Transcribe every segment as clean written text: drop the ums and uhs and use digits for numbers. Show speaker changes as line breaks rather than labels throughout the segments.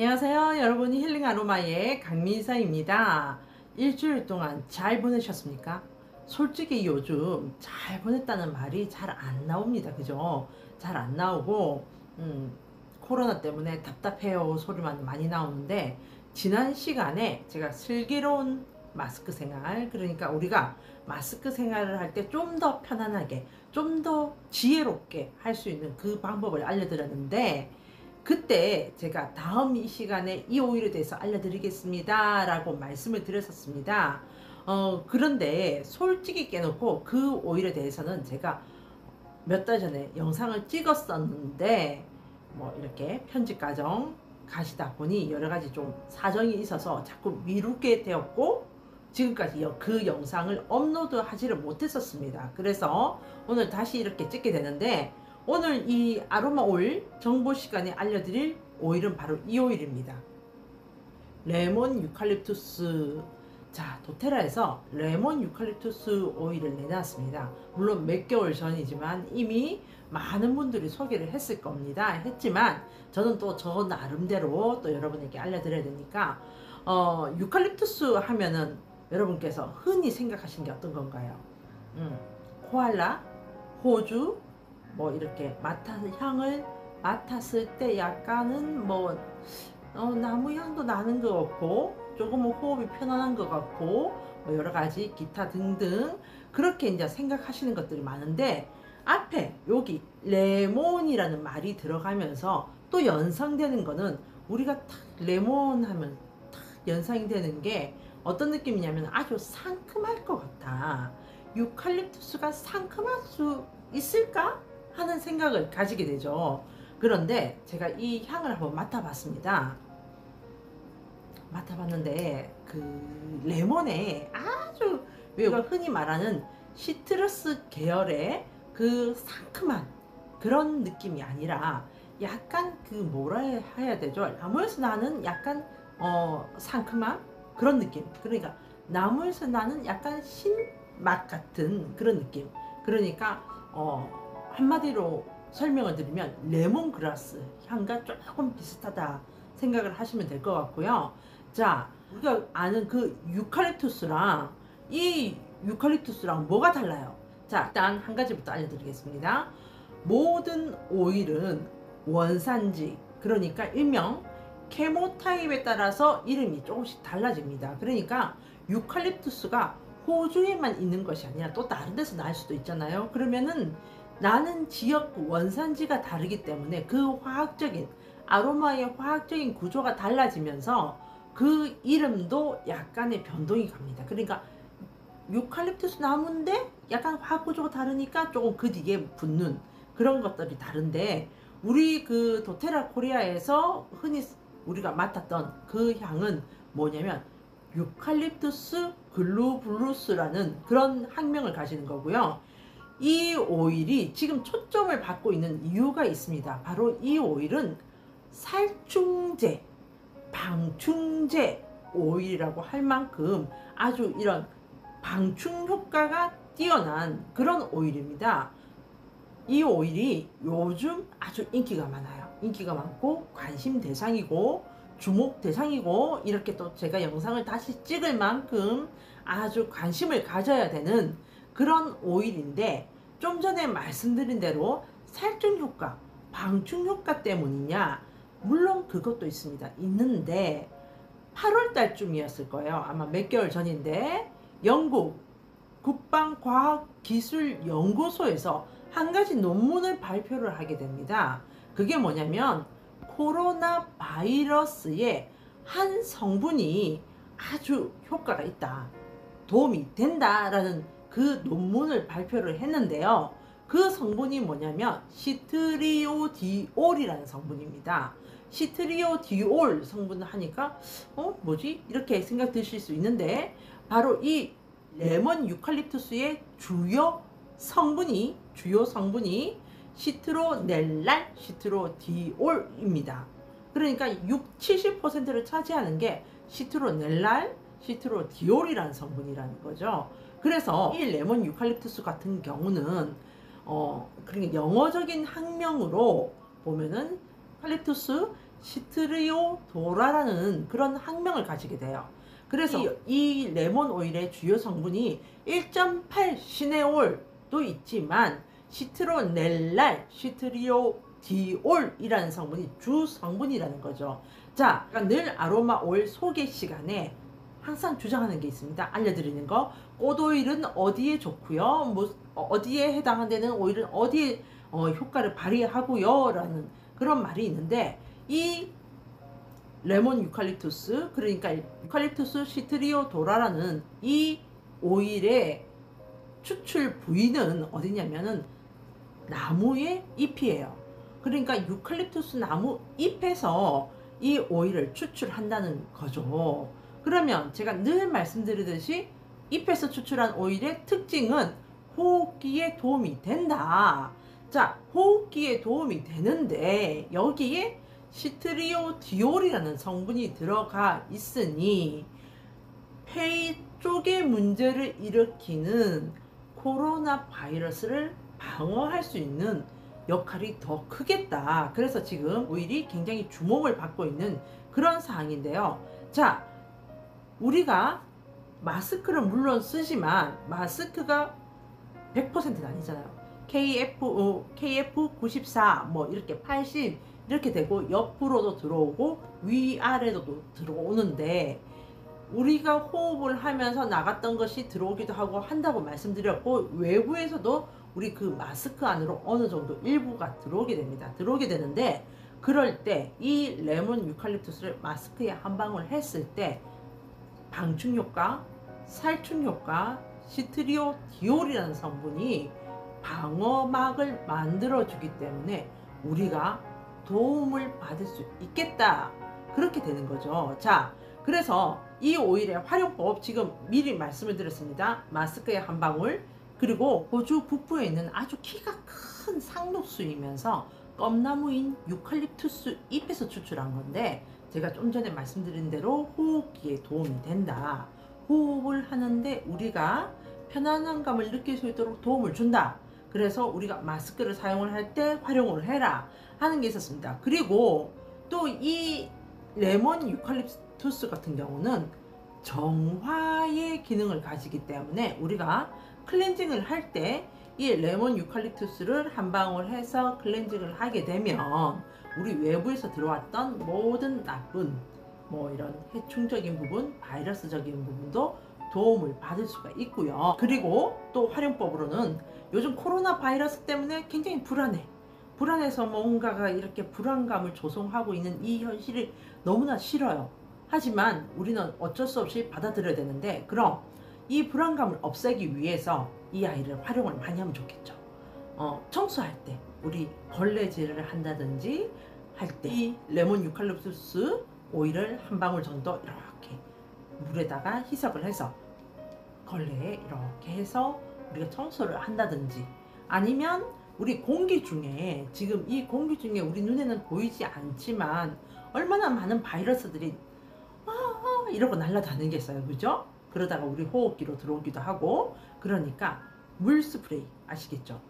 안녕하세요. 여러분이 힐링 아로마의 강민사입니다. 일주일 동안 잘 보내셨습니까? 솔직히 요즘 잘 보냈다는 말이 잘 안 나옵니다. 그죠? 잘 안 나오고 코로나 때문에 답답해요 소리만 많이 나오는데, 지난 시간에 제가 슬기로운 마스크 생활, 그러니까 우리가 마스크 생활을 할 때 좀 더 편안하게, 좀 더 지혜롭게 할 수 있는 그 방법을 알려드렸는데, 그때 제가 다음 이 시간에 이 오일에 대해서 알려드리겠습니다 라고 말씀을 드렸었습니다. 그런데 솔직히 깨놓고 그 오일에 대해서는 제가 몇 달 전에 영상을 찍었었는데, 뭐 이렇게 편집 과정 가시다 보니 여러 가지 좀 사정이 있어서 자꾸 미루게 되었고, 지금까지 그 영상을 업로드하지를 못했었습니다. 그래서 오늘 다시 이렇게 찍게 되는데, 오늘 이 아로마 오일 정보 시간에 알려드릴 오일은 바로 이 오일입니다. 레몬 유칼립투스. 자, 도테라에서 레몬 유칼립투스 오일을 내놨습니다. 물론 몇 개월 전이지만 이미 많은 분들이 소개를 했을 겁니다. 했지만 저는 또 저 나름대로 또 여러분에게 알려드려야 되니까, 유칼립투스 하면은 여러분께서 흔히 생각하시는 게 어떤 건가요? 코알라, 호주, 뭐 이렇게 향을 맡았을 때 약간은 뭐 나무 향도 나는 것 같고, 조금은 호흡이 편안한 것 같고, 뭐 여러 가지 기타 등등 그렇게 이제 생각하시는 것들이 많은데, 앞에 여기 레몬이라는 말이 들어가면서 또 연상되는 거는, 우리가 탁 레몬 하면 탁 연상이 되는 게 어떤 느낌이냐면 아주 상큼할 것 같아. 유칼립투스가 상큼할 수 있을까 하는 생각을 가지게 되죠. 그런데 제가 이 향을 한번 맡아봤습니다. 맡아봤는데 그 레몬에 아주 우리가 흔히 말하는 시트러스 계열의 그 상큼한 그런 느낌이 아니라, 약간 그 뭐라 해야 되죠? 나무에서 나는 약간 상큼한 그런 느낌. 그러니까 나무에서 나는 약간 신맛 같은 그런 느낌. 그러니까 한마디로 설명을 드리면 레몬그라스 향과 조금 비슷하다 생각을 하시면 될 것 같고요. 자, 우리가 아는 그 유칼립투스랑 이 유칼립투스랑 뭐가 달라요? 자, 일단 한 가지부터 알려드리겠습니다. 모든 오일은 원산지, 그러니까 일명 케모타입에 따라서 이름이 조금씩 달라집니다. 그러니까 유칼립투스가 호주에만 있는 것이 아니라 또 다른 데서 날 수도 있잖아요. 그러면은 나는 지역 원산지가 다르기 때문에 그 화학적인 아로마의 화학적인 구조가 달라지면서 그 이름도 약간의 변동이 갑니다. 그러니까 유칼립투스 나무인데 약간 화학 구조가 다르니까 조금 그 뒤에 붙는 그런 것들이 다른데, 우리 그 도테라 코리아에서 흔히 우리가 맡았던 그 향은 뭐냐면 유칼립투스 글루블루스라는 그런 학명을 가지는 거고요. 이 오일이 지금 초점을 받고 있는 이유가 있습니다. 바로 이 오일은 살충제, 방충제 오일이라고 할 만큼 아주 이런 방충 효과가 뛰어난 그런 오일입니다. 이 오일이 요즘 아주 인기가 많아요. 인기가 많고 관심 대상이고 주목 대상이고, 이렇게 또 제가 영상을 다시 찍을 만큼 아주 관심을 가져야 되는 그런 오일인데, 좀 전에 말씀드린 대로 살충 효과, 방충 효과 때문이냐? 물론 그것도 있습니다. 있는데 8월 달쯤이었을 거예요. 아마 몇 개월 전인데 영국 국방과학기술연구소에서 한 가지 논문을 발표를 하게 됩니다. 그게 뭐냐면 코로나 바이러스의 한 성분이 아주 효과가 있다, 도움이 된다라는 그 논문을 발표를 했는데요. 그 성분이 뭐냐면 시트리오디올이라는 성분입니다. 시트리오디올 성분을 하니까 뭐지? 이렇게 생각 드실 수 있는데, 바로 이 레몬 유칼립투스의 주요 성분이 시트로넬랄 시트로디올입니다. 그러니까 70%를 차지하는 게 시트로넬랄 시트로디올이라는 성분이라는 거죠. 그래서 이 레몬 유칼립투스 같은 경우는 그러니까 영어적인 학명으로 보면은 칼립투스 시트리오도라라는 그런 학명을 가지게 돼요. 그래서 이 레몬 오일의 주요 성분이 1.8 시네올도 있지만 시트로넬랄, 시트리오디올이라는 성분이 주 성분이라는 거죠. 자, 그러니까 늘 아로마 오일 소개 시간에 항상 주장하는 게 있습니다. 알려드리는 거. 꽃 오일은 어디에 좋고요. 뭐 어디에 해당되는 오일은 어디에 효과를 발휘하고요. 라는 그런 말이 있는데 이 레몬 유칼립투스, 그러니까 유칼립투스 시트리오도라라는 이 오일의 추출 부위는 어디냐면은 나무의 잎이에요. 그러니까 유칼립투스 나무 잎에서 이 오일을 추출한다는 거죠. 그러면 제가 늘 말씀드리듯이 잎에서 추출한 오일의 특징은 호흡기에 도움이 된다. 자, 호흡기에 도움이 되는데 여기에 시트리오디올이라는 성분이 들어가 있으니 폐 쪽에 문제를 일으키는 코로나 바이러스를 방어할 수 있는 역할이 더 크겠다. 그래서 지금 오일이 굉장히 주목을 받고 있는 그런 사항인데요. 자, 우리가 마스크를 물론 쓰지만 마스크가 100%는 아니잖아요. KF94 뭐 이렇게 80 이렇게 되고 옆으로도 들어오고 위아래로도 들어오는데 우리가 호흡을 하면서 나갔던 것이 들어오기도 하고 한다고 말씀드렸고 외부에서도 우리 그 마스크 안으로 어느 정도 일부가 들어오게 됩니다. 들어오게 되는데 그럴 때 이 레몬 유칼립투스를 마스크에 한 방울 했을 때 방충 효과, 살충 효과, 시트리오디올이라는 성분이 방어막을 만들어주기 때문에 우리가 도움을 받을 수 있겠다. 그렇게 되는 거죠. 자, 그래서 이 오일의 활용법 지금 미리 말씀을 드렸습니다. 마스크에 한 방울, 그리고 호주 북부에 있는 아주 키가 큰 상록수이면서 껌나무인 유칼립투스 잎에서 추출한 건데 제가 좀 전에 말씀드린 대로 호흡기에 도움이 된다. 호흡을 하는데 우리가 편안한 감을 느낄 수 있도록 도움을 준다. 그래서 우리가 마스크를 사용을 할 때 활용을 해라 하는 게 있었습니다. 그리고 또 이 레몬 유칼립투스 같은 경우는 정화의 기능을 가지기 때문에 우리가 클렌징을 할 때 이 레몬 유칼립투스를 한 방울 해서 클렌징을 하게 되면 우리 외부에서 들어왔던 모든 나쁜 뭐 이런 해충적인 부분, 바이러스적인 부분도 도움을 받을 수가 있고요. 그리고 또 활용법으로는 요즘 코로나 바이러스 때문에 굉장히 불안해서 뭔가가 이렇게 불안감을 조성하고 있는 이 현실이 너무나 싫어요. 하지만 우리는 어쩔 수 없이 받아들여야 되는데 그럼 이 불안감을 없애기 위해서 이 아이를 활용을 많이 하면 좋겠죠. 청소할 때 우리 걸레질을 한다든지 할 때 이 레몬 유칼립투스 오일을 한 방울 정도 이렇게 물에다가 희석을 해서 걸레에 이렇게 해서 우리가 청소를 한다든지 아니면 우리 공기 중에 지금 이 공기 중에 우리 눈에는 보이지 않지만 얼마나 많은 바이러스들이 이러고 날아다니는 게 있어요. 그죠? 그러다가 우리 호흡기로 들어오기도 하고 그러니까 물 스프레이 아시겠죠?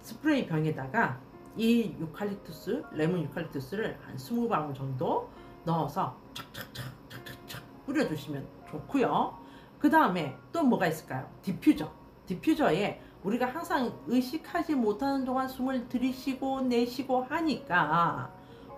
스프레이 병에다가 이 유칼립투스, 레몬 유칼립투스를 한 20방울 정도 넣어서 착착착착착착 뿌려주시면 좋고요. 그 다음에 또 뭐가 있을까요? 디퓨저. 디퓨저에 우리가 항상 의식하지 못하는 동안 숨을 들이쉬고 내쉬고 하니까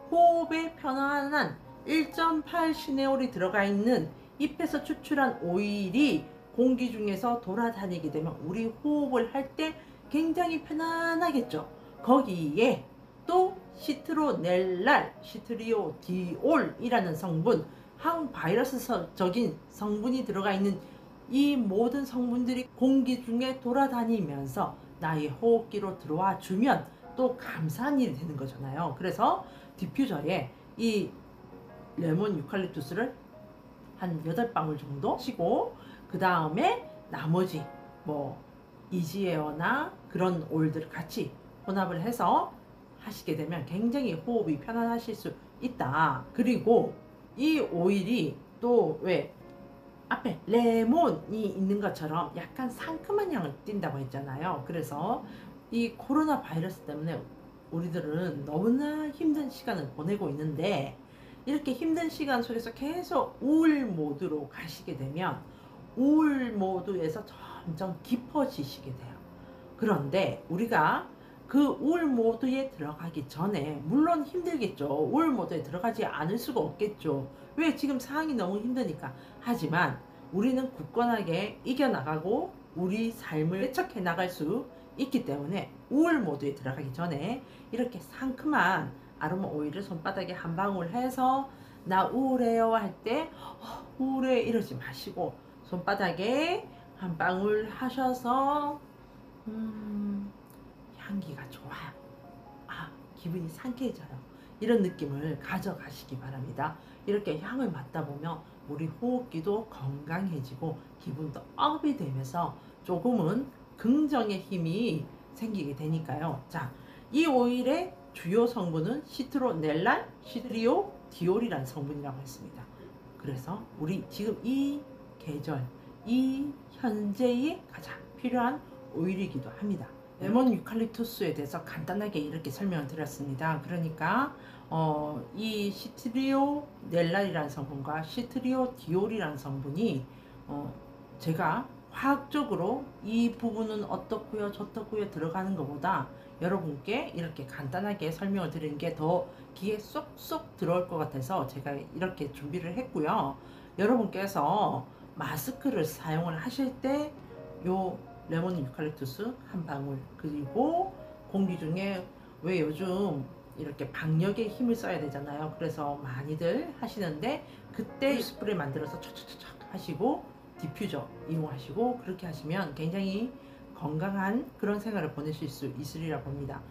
호흡에 편안한 1.8 시네올이 들어가 있는 잎에서 추출한 오일이 공기 중에서 돌아다니게 되면 우리 호흡을 할 때 굉장히 편안하겠죠. 거기에 또 시트로넬랄, 시트리오디올이라는 성분, 항바이러스적인 성분이 들어가 있는 이 모든 성분들이 공기 중에 돌아다니면서 나의 호흡기로 들어와 주면 또 감사한 일이 되는 거잖아요. 그래서 디퓨저에 이 레몬 유칼립투스를 한 8방울 정도 치고 그 다음에 나머지 뭐 이지에어나 그런 오일들을 같이 혼합을 해서 하시게 되면 굉장히 호흡이 편안하실 수 있다. 그리고 이 오일이 또 왜 앞에 레몬이 있는 것처럼 약간 상큼한 향을 띈다고 했잖아요. 그래서 이 코로나 바이러스 때문에 우리들은 너무나 힘든 시간을 보내고 있는데 이렇게 힘든 시간 속에서 계속 우울 모드로 가시게 되면 우울 모드에서 점점 깊어지시게 돼요. 그런데 우리가 그 우울 모드에 들어가기 전에 물론 힘들겠죠. 우울 모드에 들어가지 않을 수가 없겠죠. 왜? 지금 상황이 너무 힘드니까. 하지만 우리는 굳건하게 이겨나가고 우리 삶을 개척해 나갈 수 있기 때문에 우울 모드에 들어가기 전에 이렇게 상큼한 아로마 오일을 손바닥에 한 방울 해서 나 우울해요 할 때 우울해 이러지 마시고 손바닥에 한 방울 하셔서 향기가 좋아요. 기분이 상쾌해져요. 이런 느낌을 가져가시기 바랍니다. 이렇게 향을 맡다 보면 우리 호흡기도 건강해지고 기분도 업이 되면서 조금은 긍정의 힘이 생기게 되니까요. 자, 이 오일의 주요 성분은 시트로넬란, 시트리오디올이라는 성분이라고 했습니다. 그래서 우리 지금 이 계절, 이 현재에 가장 필요한 오일이기도 합니다. 레몬 유칼립투스에 대해서 간단하게 이렇게 설명을 드렸습니다. 그러니까 이 시트리오넬란이라는 성분과 시트리오디올이라는 성분이 제가 화학적으로 이 부분은 어떻고요 저떻고요 들어가는 것보다 여러분께 이렇게 간단하게 설명을 드리는 게 더 귀에 쏙쏙 들어올 것 같아서 제가 이렇게 준비를 했고요. 여러분께서 마스크를 사용을 하실 때 요 레몬 유칼립투스 한 방울, 그리고 공기 중에 왜 요즘 이렇게 박력에 힘을 써야 되잖아요. 그래서 많이들 하시는데 그때 스프레이 만들어서 촥촥촥 하시고 디퓨저 이용하시고 그렇게 하시면 굉장히 건강한 그런 생활을 보내실 수 있으리라 봅니다.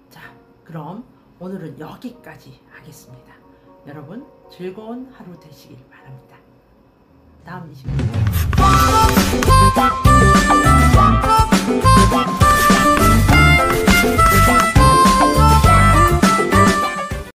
자, 그럼 오늘은 여기까지 하겠습니다. 여러분 즐거운 하루 되시길 바랍니다. 다음 이 시간에